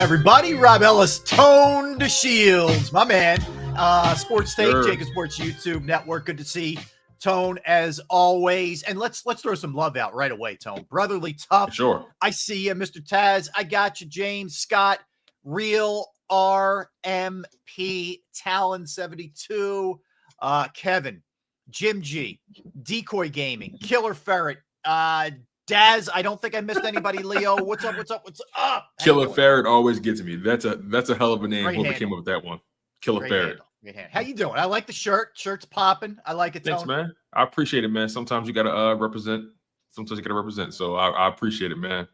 Everybody, Rob Ellis, Tone to Shields, my man. Sports Take, JAKIB Sports YouTube Network. Good to see Tone as always. And let's throw some love out right away, Tone. Brotherly tough. Sure. I see you, Mr. Taz. I got you, James, Scott, Real RMP, Talon 72, Kevin, Jim G, Decoy Gaming, Killer Ferret, Daz, I don't think I missed anybody. Leo, what's up? Killer Ferret always gets me. That's a hell of a name. Great Whoever handle. came up with that one. Killer Ferret. How you doing? I like the shirt. Shirt's popping. I like it, Tone. Thanks, man. I appreciate it, man. Sometimes you gotta represent. Sometimes you gotta represent. So I appreciate it, man.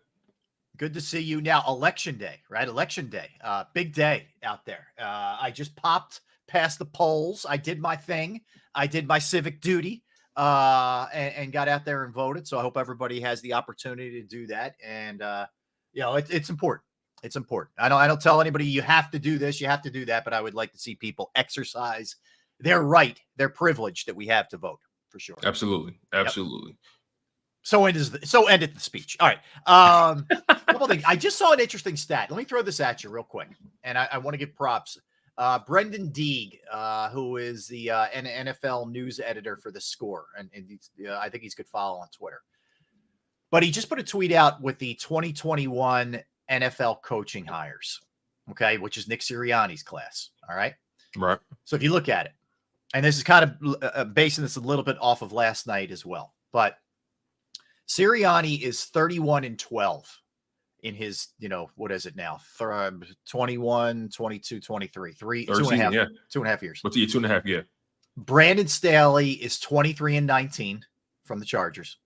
Good to see you. Now, Election Day, right? Election Day. Big day out there. I just popped past the polls. I did my thing. I did my civic duty. And got out there and voted. So I hope everybody has the opportunity to do that. And, it's important. It's important. I don't tell anybody you have to do this, you have to do that, but I would like to see people exercise their right, their privilege that we have to vote for sure. Absolutely. Absolutely. Yep. So ended the speech. All right. Couple things. I just saw an interesting stat. Let me throw this at you real quick. And I want to give props. Brendan Deeg, who is the NFL news editor for The Score, and I think he's good follow on Twitter. But he just put a tweet out with the 2021 NFL coaching hires, okay, which is Nick Sirianni's class, all right? Right. So if you look at it, and this is kind of basing this a little bit off of last night as well, but Sirianni is 31-12. In his, what is it now? 21, 22, 23, 2.5 years. What's he? 2.5, yeah. Brandon Staley is 23-19 from the Chargers.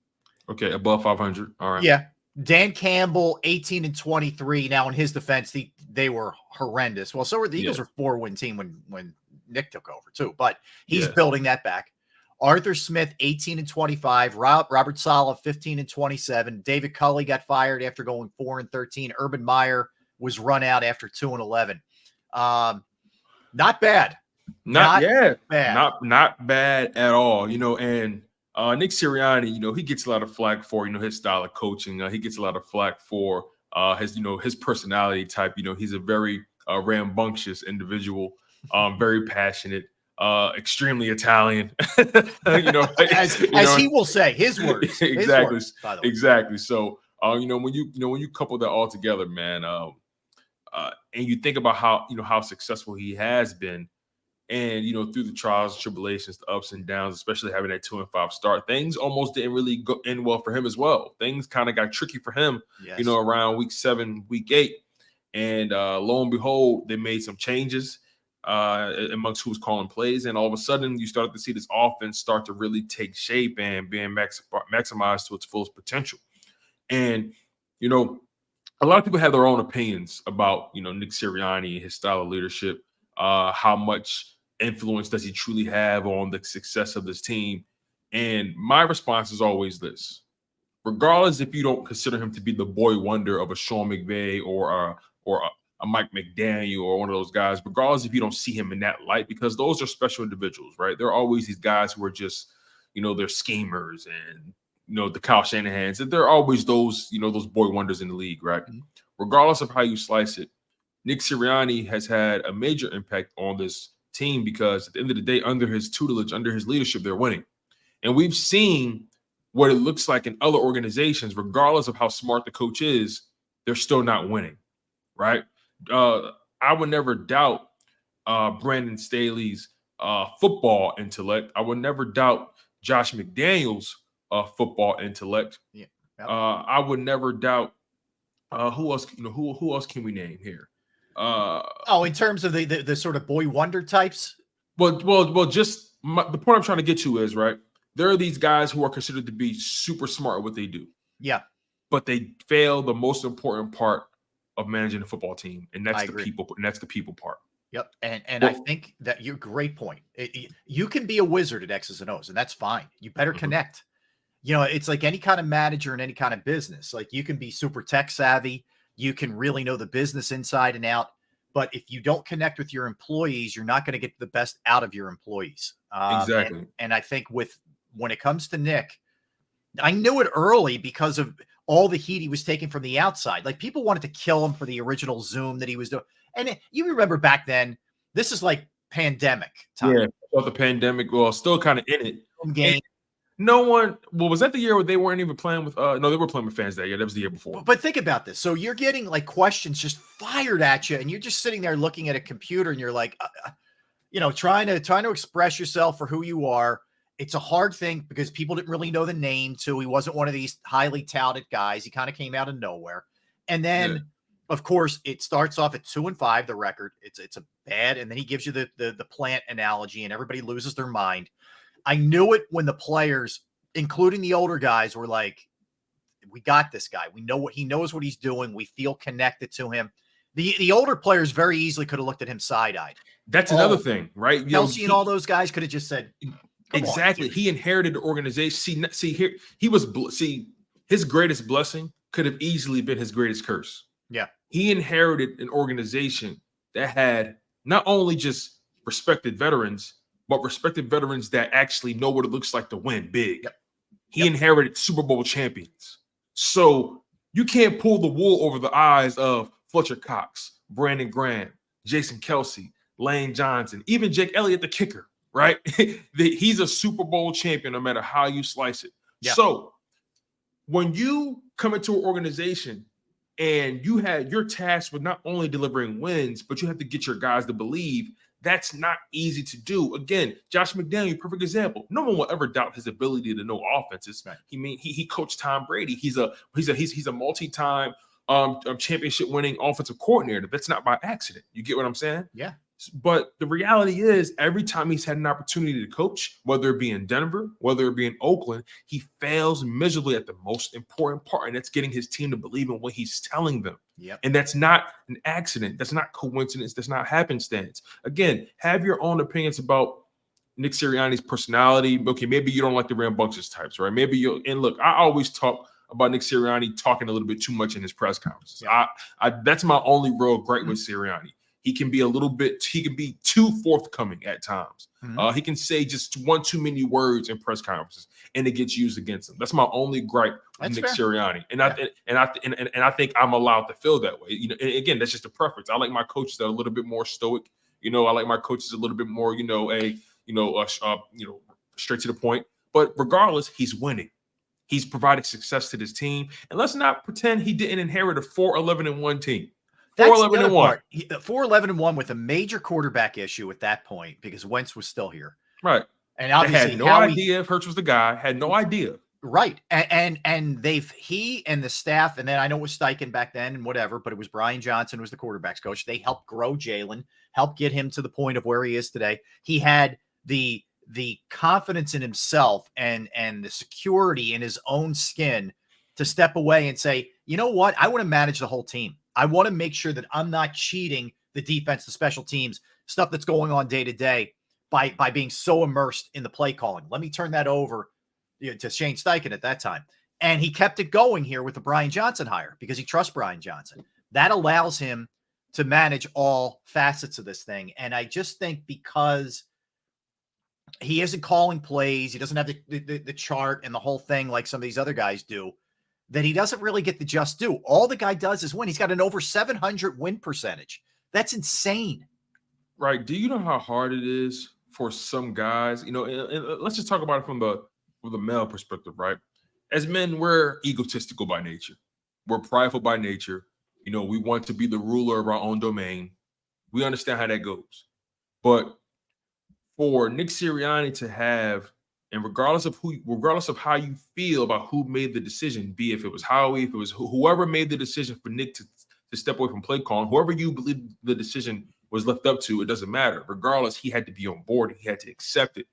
Okay, above 500. All right. Yeah. Dan Campbell, 18-23. Now, in his defense, they were horrendous. Well, so were the Eagles. Were 4-win team when Nick took over too, but he's building that back. Arthur Smith, 18-25. Robert Saleh, 15-27. David Culley got fired after going 4-13. Urban Meyer was run out after 2-11. Not bad. Not bad at all. And Nick Sirianni, he gets a lot of flack for, his style of coaching. He gets a lot of flack for his personality type. He's a very rambunctious individual, very passionate. Extremely Italian, as he will say, his words. Exactly. His words, by the way. Exactly. So, when you couple that all together, man, and you think about how successful he has been, and through the trials and tribulations, the ups and downs, especially having that 2-5 start, things almost didn't really end well for him as well. Things kind of got tricky for him, around week 7, week 8, and lo and behold, they made some changes amongst who was calling plays, and all of a sudden you started to see this offense start to really take shape and being maximized to its fullest potential. And a lot of people have their own opinions about Nick Sirianni and his style of leadership. How much influence does he truly have on the success of this team? And my response is always this: regardless if you don't consider him to be the boy wonder of a Sean McVay or a Mike McDaniel or one of those guys, regardless if you don't see him in that light, because those are special individuals, right? There are always these guys who are just, they're schemers and, the Kyle Shanahans. And there are always those, those boy wonders in the league, right? Mm-hmm. Regardless of how you slice it, Nick Sirianni has had a major impact on this team because at the end of the day, under his tutelage, under his leadership, they're winning. And we've seen what it looks like in other organizations, regardless of how smart the coach is, they're still not winning, right? I would never doubt Brandon Staley's football intellect. I would never doubt Josh McDaniels' football intellect. Yeah. I would never doubt who else. Who else can we name here? In terms of the sort of boy wonder types. Well. Just the point I'm trying to get to is, right, there are these guys who are considered to be super smart at what they do. Yeah, but they fail the most important part of managing a football team, and that's people. And that's the people part. Yep. And I think that you're great point. You can be a wizard at X's and O's, and that's fine. You better connect. It's like any kind of manager in any kind of business. Like, you can be super tech savvy. You can really know the business inside and out. But if you don't connect with your employees, you're not going to get the best out of your employees. Exactly. And I think when it comes to Nick, I knew it early because of all the heat he was taking from the outside. Like, people wanted to kill him for the original Zoom that he was doing. And you remember back then, this is like pandemic time. Yeah, well, the pandemic, well, still kind of in it. Game. No one, well, was that the year where they weren't even playing with, no, they were playing with fans that year. That was the year before. But think about this. So you're getting like questions just fired at you, and you're just sitting there looking at a computer, and you're like, trying to express yourself for who you are. It's a hard thing because people didn't really know the name too. He wasn't one of these highly touted guys. He kind of came out of nowhere. And then, of course, it starts off at 2-5, the record. It's a bad, and then he gives you the plant analogy, and everybody loses their mind. I knew it when the players, including the older guys, were like, we got this guy. We know what he knows what he's doing. We feel connected to him. The older players very easily could have looked at him side-eyed. That's another thing, right? Kelsey and all those guys could have just said, exactly. He inherited the organization. See here, his greatest blessing could have easily been his greatest curse. Yeah. He inherited an organization that had not only just respected veterans, but respected veterans that actually know what it looks like to win big. Yep. He inherited Super Bowl champions. So you can't pull the wool over the eyes of Fletcher Cox, Brandon Graham, Jason Kelsey, Lane Johnson, even Jake Elliott, the kicker, right? He's a Super Bowl champion no matter how you slice it. Yeah. So when you come into an organization and you're tasked with not only delivering wins, but you have to get your guys to believe, that's not easy to do. Again, Josh McDaniel, perfect example. No one will ever doubt his ability to know offenses. Right. He coached Tom Brady. He's a multi-time championship winning offensive coordinator. That's not by accident. You get what I'm saying? Yeah. But the reality is, every time he's had an opportunity to coach, whether it be in Denver, whether it be in Oakland, he fails miserably at the most important part, and that's getting his team to believe in what he's telling them. Yep. And that's not an accident. That's not coincidence. That's not happenstance. Again, have your own opinions about Nick Sirianni's personality. Okay, maybe you don't like the rambunctious types, right? Maybe you'll, and look, I always talk about Nick Sirianni talking a little bit too much in his press conferences. Yeah. That's my only real gripe with Sirianni. He can be too forthcoming at times. Mm-hmm. He can say just one too many words in press conferences, and it gets used against him. That's my only gripe with Nick Sirianni. And I think I'm allowed to feel that way. And again, that's just a preference. I like my coaches that are a little bit more stoic. I like my coaches a little bit more, straight to the point. But regardless, he's winning. He's provided success to this team. And let's not pretend he didn't inherit a 4-11-1 team. 4-11-1. 4-11-1 with a major quarterback issue at that point because Wentz was still here. Right. And obviously they had no idea if Hurts was the guy, had no idea. Right. And he and the staff, and then I know it was Steichen back then and whatever, but it was Brian Johnson who was the quarterback's coach. They helped grow Jalen, helped get him to the point of where he is today. He had the confidence in himself and the security in his own skin to step away and say, you know what? I want to manage the whole team. I want to make sure that I'm not cheating the defense, the special teams, stuff that's going on day to day by being so immersed in the play calling. Let me turn that over to Shane Steichen at that time. And he kept it going here with the Brian Johnson hire because he trusts Brian Johnson. That allows him to manage all facets of this thing. And I just think because he isn't calling plays, he doesn't have the chart and the whole thing like some of these other guys do, that he doesn't really get the just due. All the guy does is win. He's got an over 700 win percentage. That's insane. Right. Do you know how hard it is for some guys? And let's just talk about it from the male perspective, right? As men, we're egotistical by nature. We're prideful by nature. We want to be the ruler of our own domain. We understand how that goes. But for Nick Sirianni to have, and regardless of how you feel about who made the decision, be if it was Howie, if it was whoever made the decision for Nick to step away from play calling, whoever you believe the decision was left up to, it doesn't matter. Regardless, he had to be on board and he had to accept it.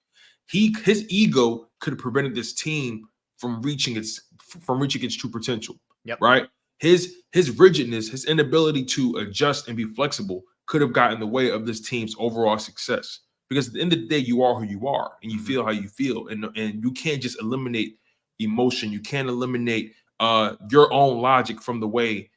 His ego could have prevented this team from reaching its true potential. Yep. Right? His rigidness, his inability to adjust and be flexible could have gotten in the way of this team's overall success. Because at the end of the day, you are who you are and you feel how you feel. And you can't just eliminate emotion. You can't eliminate your own logic from the way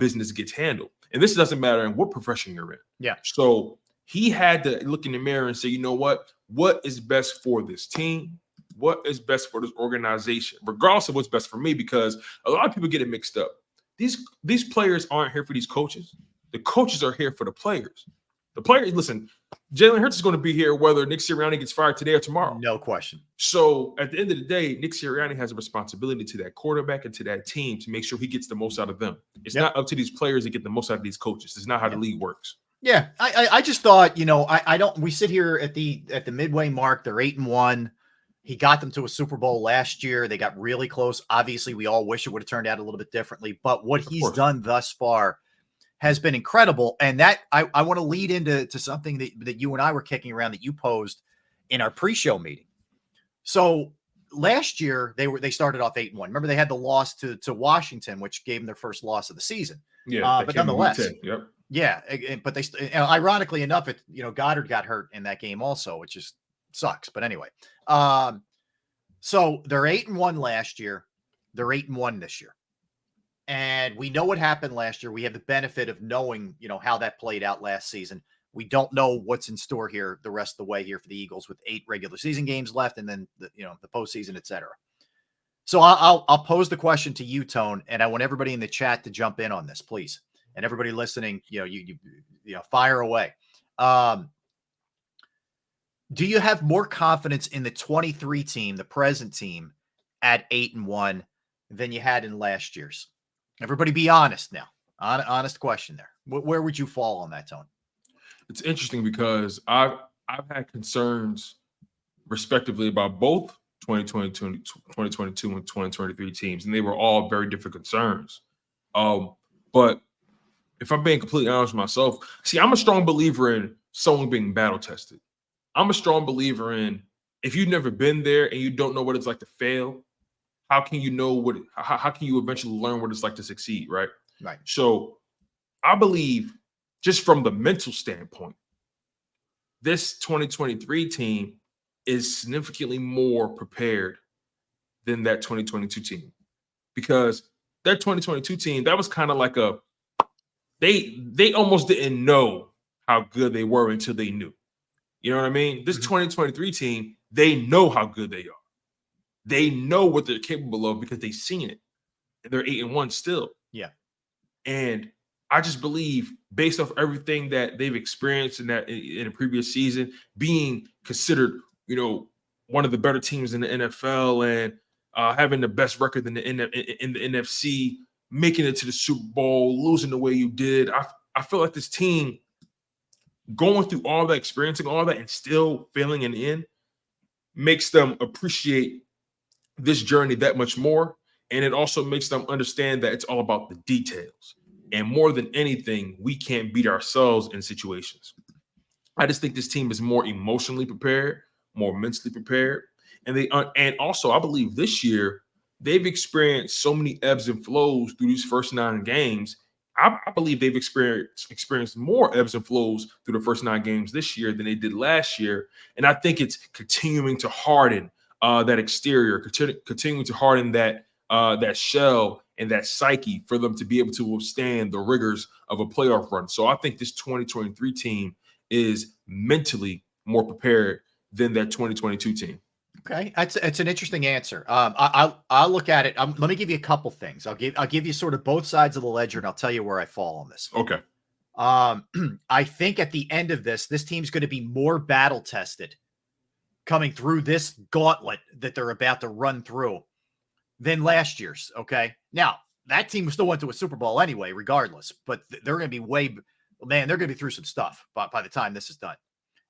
business gets handled. And this doesn't matter in what profession you're in. Yeah. So he had to look in the mirror and say, you know what is best for this team? what is best for this organization, regardless of what's best for me, because a lot of people get it mixed up. These players aren't here for these coaches. The coaches are here for the players. The players, listen, Jalen Hurts is going to be here whether Nick Sirianni gets fired today or tomorrow. No question. So at the end of the day, Nick Sirianni has a responsibility to that quarterback and to that team to make sure he gets the most out of them. It's not up to these players to get the most out of these coaches. It's not how the league works. Yeah, I just thought, I don't. We sit here at the midway mark. They're 8-1. He got them to a Super Bowl last year. They got really close. Obviously, we all wish it would have turned out a little bit differently. But what he's done thus far has been incredible. And that I want to lead into something that you and I were kicking around that you posed in our pre-show meeting. So last year they started off 8-1. Remember, they had the loss to Washington, which gave them their first loss of the season. Yeah, but nonetheless, yep. Yeah, but they ironically enough, Goddard got hurt in that game also, which just sucks. But anyway, so they're 8-1 last year. They're 8-1 this year. And we know what happened last year. We have the benefit of knowing, how that played out last season. We don't know what's in store here the rest of the way here for the Eagles with 8 regular season games left and then the postseason, et cetera. So I'll pose the question to you, Tone, and I want everybody in the chat to jump in on this, please. And everybody listening, you fire away. Do you have more confidence in the 23 team, the present team, at 8-1 than you had in last year's? Everybody be honest now. Honest question there. Where would you fall on that, Tone? It's interesting because I've had concerns respectively about both 2022 and 2023 teams, and they were all very different concerns. But if I'm being completely honest with myself, see, I'm a strong believer in someone being battle tested. I'm a strong believer in if you've never been there and you don't know what it's like to fail, how can you know how can you eventually learn what it's like to succeed, right? Right. So I believe just from the mental standpoint, this 2023 team is significantly more prepared than that 2022 team, because that 2022 team, that was kind of like they almost didn't know how good they were until they knew. You know what I mean? This 2023 team, they know how good they are. They know what they're capable of because they've seen it. They're 8-1 still. Yeah. And I just believe, based off everything that they've experienced in a previous season, being considered, one of the better teams in the NFL and having the best record in the NFC, making it to the Super Bowl, losing the way you did. I feel like this team going through all that, experiencing all that, and still failing in the end makes them appreciate this journey that much more. And it also makes them understand that it's all about the details. And more than anything, we can't beat ourselves in situations. I just think this team is more emotionally prepared, more mentally prepared. And also, I believe this year, they've experienced so many ebbs and flows through these first 9 games. I believe they've experienced more ebbs and flows through the first 9 games this year than they did last year. And I think it's continuing to harden that exterior, continuing to harden that shell and that psyche for them to be able to withstand the rigors of a playoff run. So I think this 2023 team is mentally more prepared than that 2022 team. Okay, it's an interesting answer. I'll look at it. Let me give you a couple things. I'll give you sort of both sides of the ledger, and I'll tell you where I fall on this. Okay. I think at the end of this team's going to be more battle tested coming through this gauntlet that they're about to run through than last year's. Okay. Now, that team still went to a Super Bowl anyway, regardless, but they're going to be they're going to be through some stuff by the time this is done.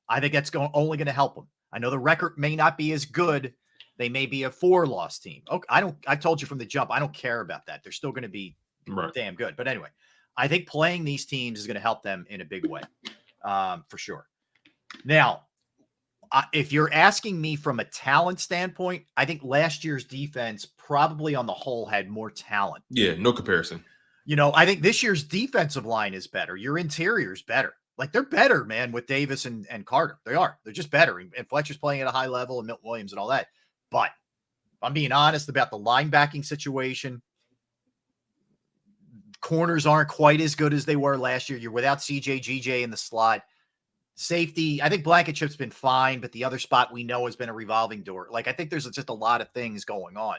I think that's only going to help them. I know the record may not be as good. They may be a 4-loss team. Okay, I told you from the jump, I don't care about that. They're still going to be damn good. But anyway, I think playing these teams is going to help them in a big way, for sure. Now, if you're asking me from a talent standpoint, I think last year's defense probably on the whole had more talent. Yeah, no comparison. I think this year's defensive line is better. Your interior is better. Like, they're better, man, with Davis and Carter. They are. They're just better. And Fletcher's playing at a high level and Milton Williams and all that. But if I'm being honest about the linebacking situation, corners aren't quite as good as they were last year. You're without CJ, GJ in the slot. Safety, I think Blankenship's been fine, but the other spot we know has been a revolving door. Like, I think there's just a lot of things going on.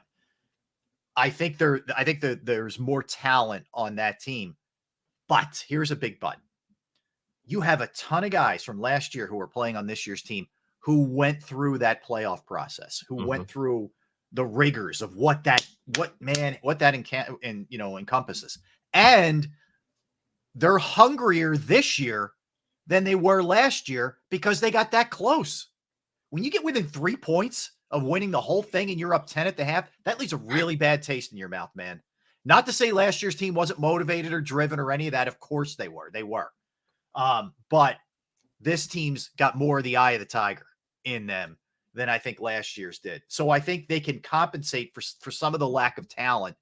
I think there's more talent on that team. But here's a big but. You have a ton of guys from last year who are playing on this year's team who went through that playoff process, who went through the rigors of what that encompasses. And they're hungrier this year than they were last year because they got that close. When you get within 3 points of winning the whole thing and you're up 10 at the half, that leaves a really bad taste in your mouth, man. Not to say last year's team wasn't motivated or driven or any of that. Of course they were. They were. But this team's got more of the eye of the tiger in them than I think last year's did. So I think they can compensate for some of the lack of talent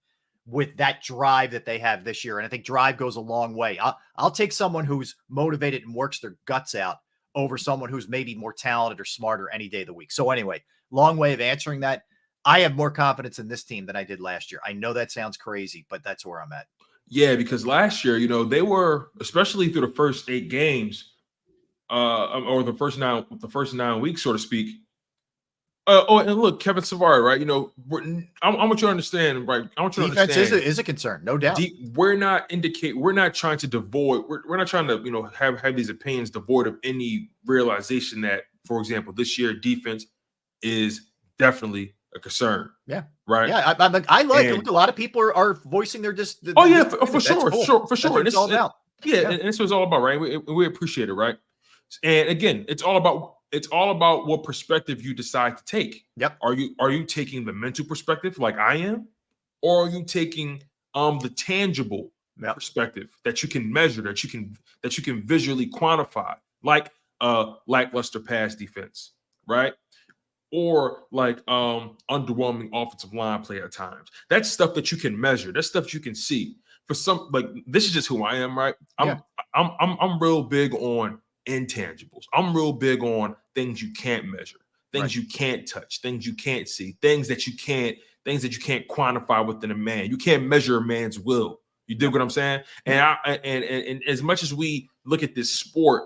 with that drive that they have this year. And I think drive goes a long way. I'll take someone who's motivated and works their guts out over someone who's maybe more talented or smarter any day of the week. So anyway, long way of answering that. I have more confidence in this team than I did last year. I know that sounds crazy, but that's where I'm at. Yeah, because last year, they were, especially through the first 8 games, or the first 9 weeks, so to speak. And look, Kevin Savard, right? I want you to understand, right? I want you to Defense understand is a concern, no doubt. We're not trying to devoid. We're not trying to, have these opinions devoid of any realization that, for example, this year defense is definitely a concern. Yeah. Right. Yeah. I like it. Look, a lot of people are voicing their for sure. Cool. For sure. And it's all about. Yeah. And this was all about, right? We appreciate it. Right. And again, it's all about what perspective you decide to take. Yep. Are you taking the mental perspective like I am, or are you taking the tangible perspective that you can measure, that you can visually quantify, like lackluster pass defense, right? Or like underwhelming offensive line play at times. That's stuff that you can measure. That's stuff you can see. For some, like, this is just who I am, right? I'm real big on intangibles. I'm real big on things you can't measure, things you can't touch, things you can't see, things that you can't quantify within a man. You can't measure a man's will. You dig what I'm saying? And and as much as we look at this sport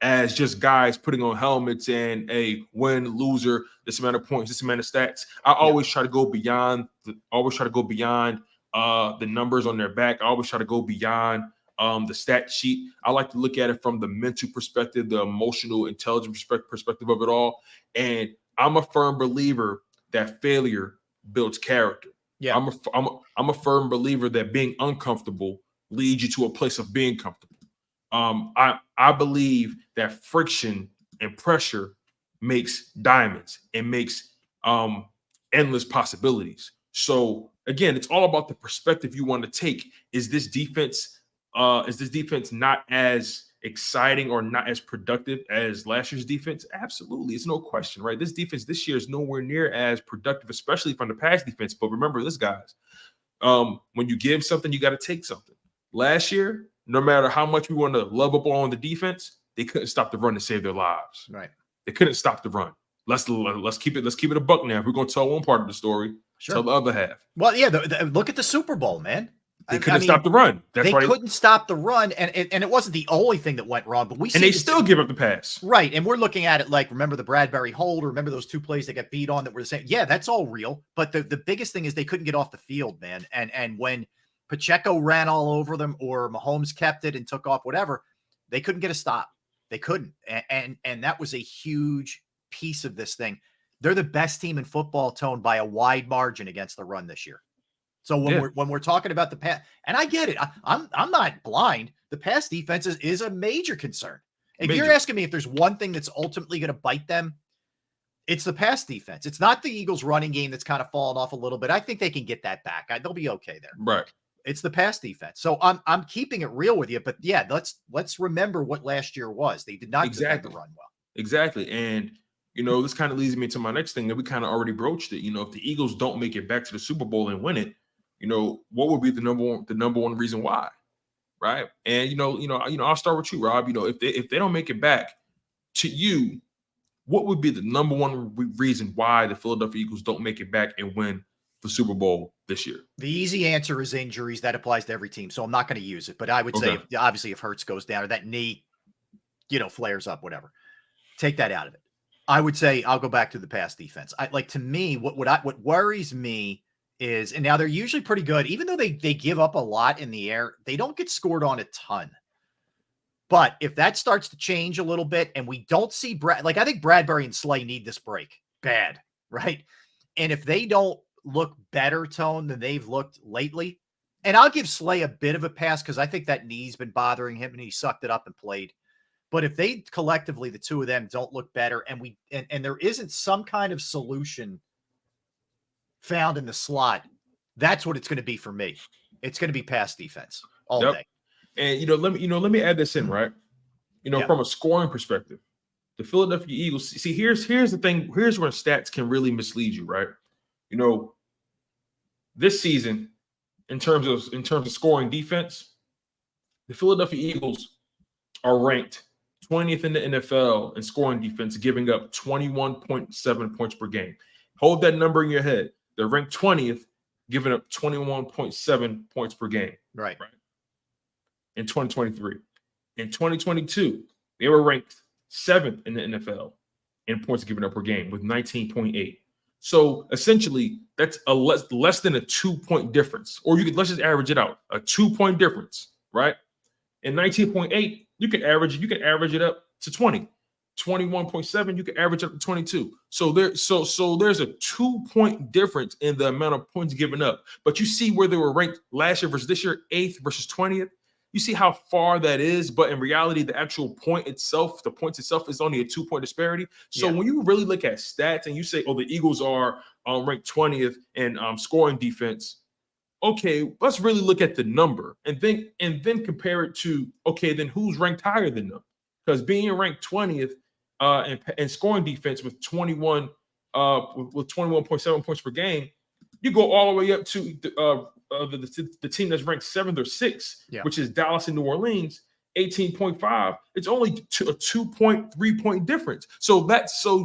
as just guys putting on helmets and a win, loser, this amount of points, this amount of stats, I always try to go beyond the numbers on their back. I always try to go beyond the stat sheet. I like to look at it from the mental perspective, the emotional, intelligent perspective of it all. And I'm a firm believer that failure builds character. Yeah, I'm a firm believer that being uncomfortable leads you to a place of being comfortable. I believe that friction and pressure makes diamonds and makes endless possibilities. So again, it's all about the perspective you want to take. Is this defense not as exciting or not as productive as last year's defense? Absolutely. It's no question, right? This defense this year is nowhere near as productive, especially from the pass defense. But remember this, guys, when you give something, you got to take something. Last year, no matter how much we want to love up on the defense, they couldn't stop the run to save their lives. Right. They couldn't stop the run. Let's keep it a buck now. If we're going to tell one part of the story, tell the other half. Well, yeah, look at the Super Bowl, man. They couldn't stop the run. That's why they couldn't stop the run, and it wasn't the only thing that went wrong. But they still give up the pass, right? And we're looking at it like, remember the Bradbury hold, or remember those 2 plays that got beat on that were the same? Yeah, that's all real. But the biggest thing is they couldn't get off the field, man. And when Pacheco ran all over them, or Mahomes kept it and took off, whatever, they couldn't get a stop. They couldn't, and that was a huge piece of this thing. They're the best team in football, Tone, by a wide margin against the run this year. So when we're talking about the pass, and I get it, I'm not blind. The pass defense is a major concern. If you're asking me if there's one thing that's ultimately going to bite them, it's the pass defense. It's not the Eagles' running game that's kind of fallen off a little bit. I think they can get that back. They'll be okay there. Right. It's the pass defense. So I'm keeping it real with you. But yeah, let's remember what last year was. They did not defend the run well. Exactly. And this kind of leads me to my next thing that we kind of already broached it. If the Eagles don't make it back to the Super Bowl and win it, what would be the number one reason why? Right. And I'll start with you, Rob. If they don't make it back, to you, what would be the number one reason why the Philadelphia Eagles don't make it back and win the Super Bowl this year? The easy answer is injuries. That applies to every team. So I'm not going to use it. But I would say, obviously, if Hurts goes down or that knee flares up, whatever. Take that out of it. I would say I'll go back to the pass defense. To me, what worries me is, and now they're usually pretty good, even though they give up a lot in the air, they don't get scored on a ton. But if that starts to change a little bit and we don't see I think Bradbury and Slay need this break bad, right? And if they don't look better, Tone, than they've looked lately, and I'll give Slay a bit of a pass because I think that knee's been bothering him and he sucked it up and played. But if they collectively, the two of them, don't look better and there isn't some kind of solution found in the slot, that's what it's going to be for me. It's going to be pass defense all day. And let me add this in, right? From a scoring perspective, the Philadelphia Eagles. See, here's the thing. Here's where stats can really mislead you, right? This season, in terms of scoring defense, the Philadelphia Eagles are ranked 20th in the NFL in scoring defense, giving up 21.7 points per game. Hold that number in your head. They're ranked 20th, giving up 21.7 points per game. Right. In 2023. In 2022, they were ranked 7th in the NFL in points given up per game with 19.8. So essentially, that's a less than a 2-point difference. Or let's just average it out, a 2-point difference, right? And 19.8, you can average it up to 20. 21.7, you can average up to 22. So there's a 2-point difference in the amount of points given up. But you see where they were ranked last year versus this year, 8th versus 20th. You see how far that is, but in reality, the actual point itself, the points itself is only a 2-point disparity. So when you really look at stats and you say, oh, the Eagles are ranked 20th in scoring defense, okay, let's really look at the number and then compare it to, okay, then who's ranked higher than them? Because being ranked 20th in scoring defense with 21 with 21.7 points per game, you go all the way up to the team that's ranked 7th or 6th, which is Dallas and New Orleans, 18.5. It's only a 2.3-point difference. So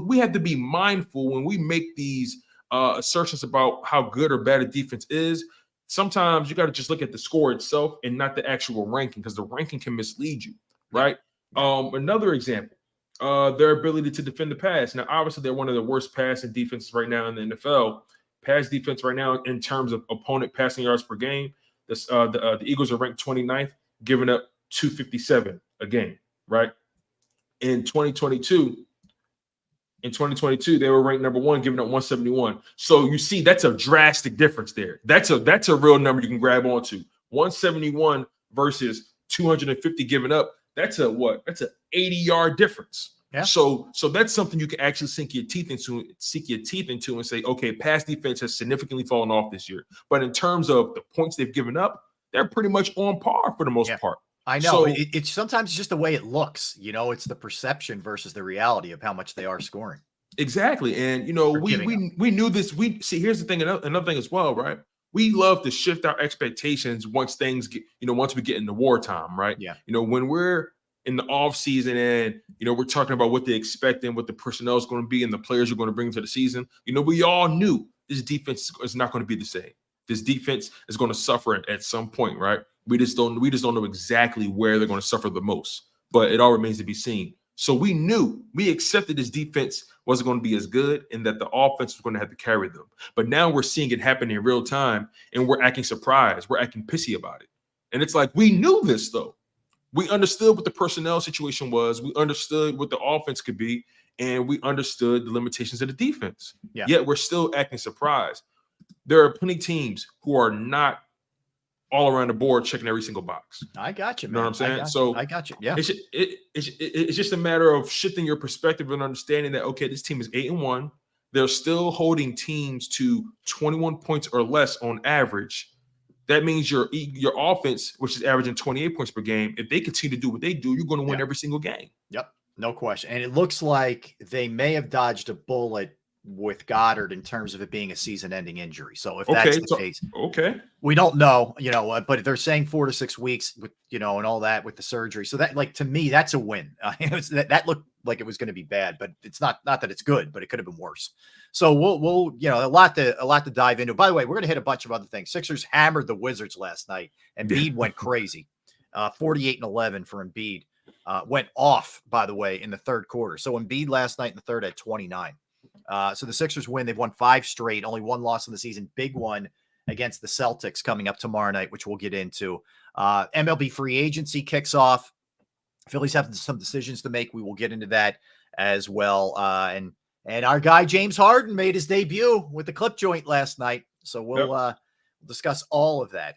we have to be mindful when we make these assertions about how good or bad a defense is. Sometimes you got to just look at the score itself and not the actual ranking, because the ranking can mislead you, right? Another example, their ability to defend the pass. Now, obviously, they're one of the worst passing defenses right now in the NFL. Pass defense right now in terms of opponent passing yards per game. The Eagles are ranked 29th, giving up 257 a game, right? In 2022, they were ranked number 1, giving up 171. So you see, that's a drastic difference there. That's a real number you can grab onto. 171 versus 250 given up. That's a 80-yard difference. Yeah. So that's something you can actually sink your teeth into and say, okay, pass defense has significantly fallen off this year. But in terms of the points they've given up, they're pretty much on par for the most part. I know. So, it's sometimes just the way it looks. It's the perception versus the reality of how much they are scoring. Exactly. And we knew this. Here's the thing, another thing as well, right? We love to shift our expectations once things get, once we get into wartime, right? Yeah. When we're in the off season and, we're talking about what they expect and what the personnel is going to be and the players are going to bring to the season, we all knew this defense is not going to be the same. This defense is going to suffer at some point, right? We just don't know exactly where they're going to suffer the most, but it all remains to be seen. So we accepted this defense wasn't going to be as good and that the offense was going to have to carry them. But now we're seeing it happen in real time and we're acting surprised. We're acting pissy about it. And it's like, we knew this though. We understood what the personnel situation was. We understood what the offense could be, and we understood the limitations of the defense. Yeah. Yet we're still acting surprised. There are plenty of teams who are not all around the board checking every single box. I got you, man. You know what I'm saying? I got you. Yeah. It's just a matter of shifting your perspective and understanding that, okay, this team is 8-1. They're still holding teams to 21 points or less on average. That means your offense, which is averaging 28 points per game, if they continue to do what they do, you're going to win every single game. Yep, no question. And it looks like they may have dodged a bullet with Goddard in terms of it being a season-ending injury. So if that's the case, we don't know, but they're saying 4 to 6 weeks with, and all that with the surgery. So that, to me, that's a win. That looked like it was going to be bad, but it's not that it's good, but it could have been worse. So we'll a lot to dive into. By the way, we're going to hit a bunch of other things. Sixers hammered the Wizards last night, and Embiid went crazy. 48-11 for Embiid. went off, by the way, in the third quarter. So Embiid last night in the third had 29. So the Sixers win. They've won 5 straight, only 1 loss in the season. Big one against the Celtics coming up tomorrow night, which we'll get into. MLB free agency kicks off. Phillies have some decisions to make. We will get into that as well. And our guy James Harden made his debut with the clip joint last night. So we'll discuss all of that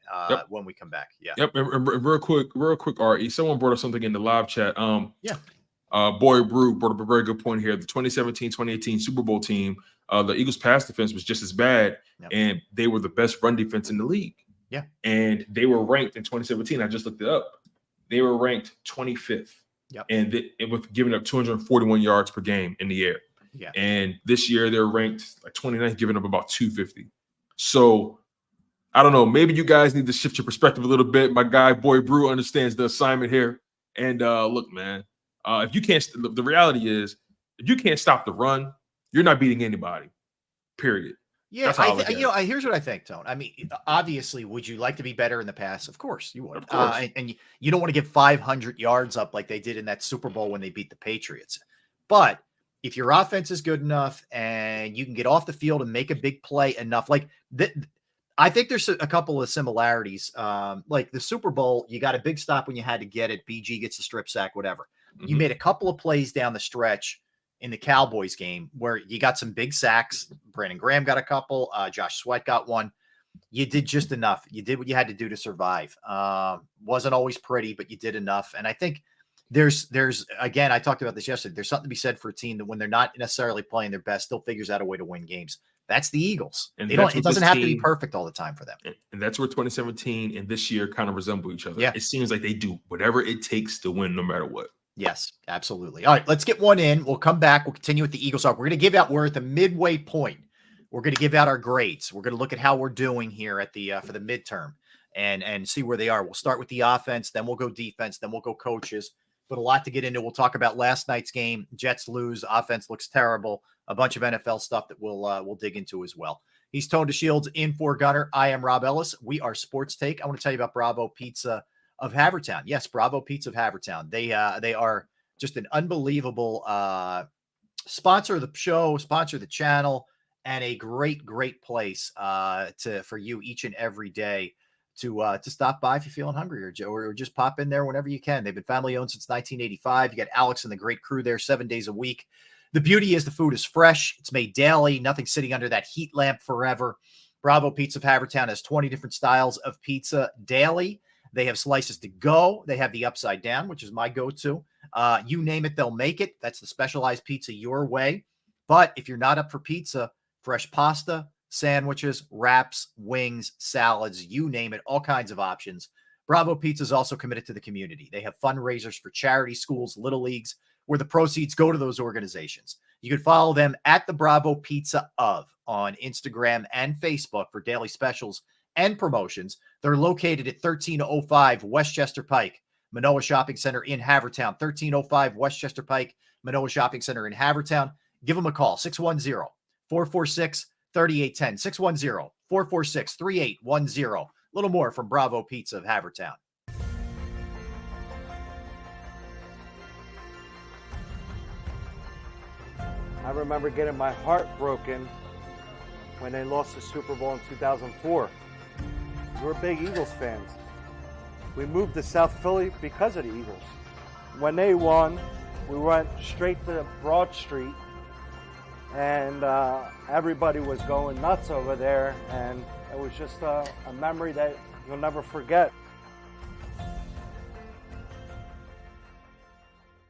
when we come back. Yeah. Yep. And real quick, RE. Someone brought up something in the live chat. Boy Brew brought up a very good point here. The 2017-2018 Super Bowl team, the Eagles' pass defense was just as bad, and they were the best run defense in the league. Yeah. And they were ranked in 2017. I just looked it up. They were ranked 25th. Yep. And it was giving up 241 yards per game in the air. Yeah. And this year they're ranked like 29th, giving up about 250. So I don't know. Maybe you guys need to shift your perspective a little bit. My guy, Boy Brew, understands the assignment here. And look, man, if you can't, the reality is, if you can't stop the run, you're not beating anybody. Period. Yeah, here's what I think, Tone. I mean, obviously, would you like to be better in the pass? Of course you would. Of course. And you don't want to give 500 yards up like they did in that Super Bowl when they beat the Patriots. But if your offense is good enough and you can get off the field and make a big play enough, like I think there's a couple of similarities. Like the Super Bowl, you got a big stop when you had to get it. BG gets the strip sack, whatever. Mm-hmm. You made a couple of plays down the stretch in the Cowboys game where you got some big sacks. Brandon Graham got a couple. Josh Sweat got one. You did just enough. You did what you had to do to survive. Wasn't always pretty, but you did enough. And I think there's again, I talked about this yesterday. There's something to be said for a team that when they're not necessarily playing their best, still figures out a way to win games. That's the Eagles. And it doesn't have to be perfect all the time for them. And that's where 2017 and this year kind of resemble each other. Yeah. It seems like they do whatever it takes to win no matter what. Yes, absolutely. All right, let's get one in. We'll come back. We'll continue with the Eagles talk. We're at the midway point. We're going to give out our grades. We're going to look at how we're doing here at the for the midterm and see where they are. We'll start with the offense, then we'll go defense, then we'll go coaches. But a lot to get into. We'll talk about last night's game. Jets lose. Offense looks terrible. A bunch of NFL stuff that we'll dig into as well. He's Tone DeShields in for Gunner. I am Rob Ellis. We are Sports Take. I want to tell you about Bravo Pizza of Havertown. Yes, Bravo Pizza of Havertown. They are just an unbelievable sponsor of the show, sponsor of the channel, and a great place for you each and every day to stop by if you're feeling hungry or just pop in there whenever you can. They've been family owned since 1985. You got Alex and the great crew there 7 days a week. The beauty is the food is fresh. It's made daily. Nothing sitting under that heat lamp forever. Bravo Pizza of Havertown has 20 different styles of pizza daily. They have slices to go. They have the upside down, which is my go-to. You name it, they'll make it. That's the specialized pizza your way. But if you're not up for pizza, fresh pasta, sandwiches, wraps, wings, salads, you name it, all kinds of options. Bravo Pizza is also committed to the community. They have fundraisers for charity schools, little leagues, where the proceeds go to those organizations. You can follow them at the Bravo Pizza of on Instagram and Facebook for daily specials and promotions. They're located at 1305 Westchester Pike, Manoa Shopping Center in Havertown. 1305 Westchester Pike, Manoa Shopping Center in Havertown. Give them a call, 610-446-3810. 610-446-3810. A little more from Bravo Pizza of Havertown. I remember getting my heart broken when they lost the Super Bowl in 2004. We're big Eagles fans. We moved to South Philly because of the Eagles. When they won, we went straight to Broad Street, and everybody was going nuts over there, and it was just a memory that you'll never forget.